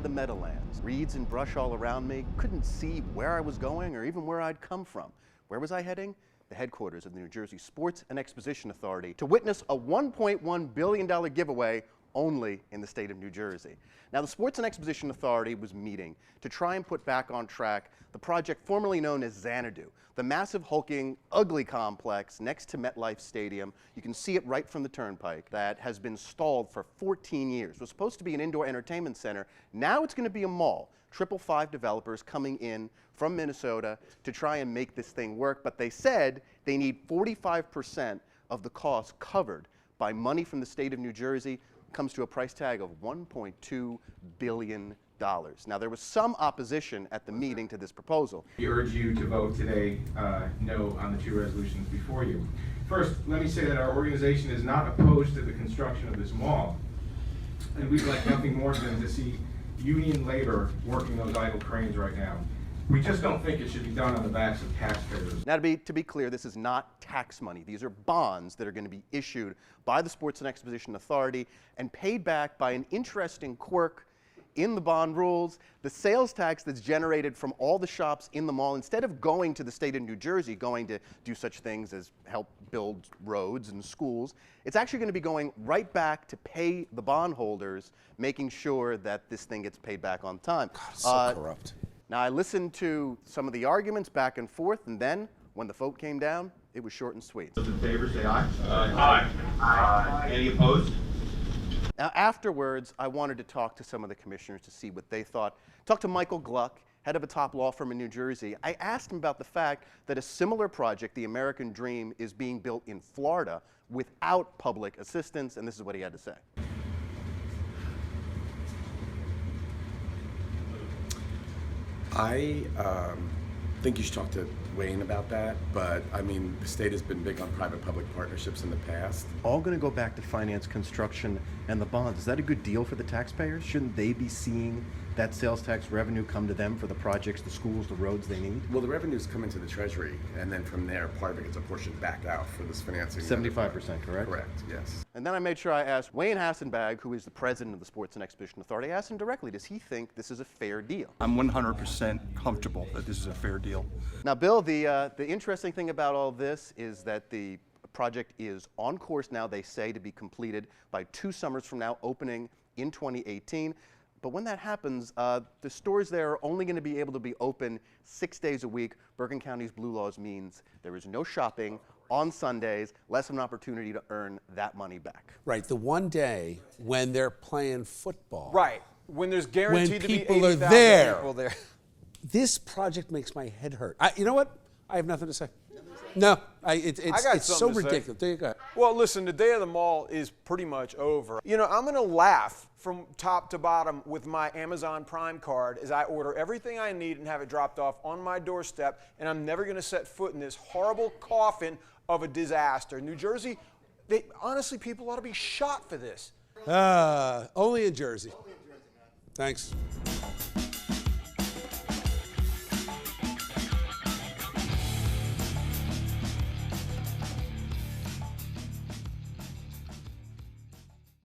inside the Meadowlands. Reeds and brush all around me, couldn't see where I was going or even where I'd come from. Where was I heading? The headquarters of the New Jersey Sports and Exposition Authority to witness a $1.1 billion giveaway only in the state of New Jersey. Now, the Sports and Exposition Authority was meeting to try and put back on track the project formerly known as Xanadu, the massive, hulking, ugly complex next to MetLife Stadium. You can see it right from the Turnpike, that has been stalled for 14 years. It was supposed to be an indoor entertainment center. Now it's going to be a mall. 555 developers coming in from Minnesota to try and make this thing work, but they said they need 45% of the cost covered by money from the state of New Jersey. Comes to a price tag of $1.2 billion. Now, there was some opposition at the meeting to this proposal. We urge you to vote today no on the two resolutions before you. First, let me say that our organization is not opposed to the construction of this mall, and we'd like nothing more than to see union labor working those idle cranes right now. We just don't think it should be done on the backs of taxpayers. Now, to be clear, this is not tax money. These are bonds that are going to be issued by the Sports and Exposition Authority and paid back by an interesting quirk in the bond rules. The sales tax that's generated from all the shops in the mall, instead of going to the state of New Jersey, going to do such things as help build roads and schools, it's actually going to be going right back to pay the bondholders, making sure that this thing gets paid back on time. God, so corrupt. Now, I listened to some of the arguments back and forth, and then, when the vote came down, it was short and sweet. Those in favor say aye. Aye. Aye. Any opposed? Now, afterwards, I wanted to talk to some of the commissioners to see what they thought. Talked to Michael Gluck, head of a top law firm in New Jersey. I asked him about the fact that a similar project, the American Dream, is being built in Florida without public assistance, and this is what he had to say. I think you should talk to Wayne about that, but I mean, the state has been big on private-public partnerships in the past. All going to go back to finance construction and the bonds. Is that a good deal for the taxpayers? Shouldn't they be seeing that sales tax revenue come to them for the projects, the schools, the roads they need? Well, the revenues come into the Treasury, and then from there, part of it gets apportioned back out for this financing. 75%, correct? Correct, yes. And then I made sure I asked Wayne Hassenbag, who is the president of the Sports and Exposition Authority, I asked him directly, does he think this is a fair deal? I'm 100% comfortable that this is a fair deal. Now, Bill, the interesting thing about all this is that the project is on course now, they say, to be completed by 2 summers from now, opening in 2018. But when that happens, the stores there are only going to be able to be open 6 days a week. Bergen County's blue laws means there is no shopping on Sundays, less of an opportunity to earn that money back. Right, the one day when they're playing football. Right, when there's guaranteed to be 80,000 people there. This project makes my head hurt. You know what? I have nothing to say. No, it's so ridiculous. There you go. Well, listen, the day of the mall is pretty much over. You know, I'm going to laugh from top to bottom with my Amazon Prime card as I order everything I need and have it dropped off on my doorstep, and I'm never going to set foot in this horrible coffin of a disaster. New Jersey, honestly, people ought to be shot for this. Only in Jersey. Thanks.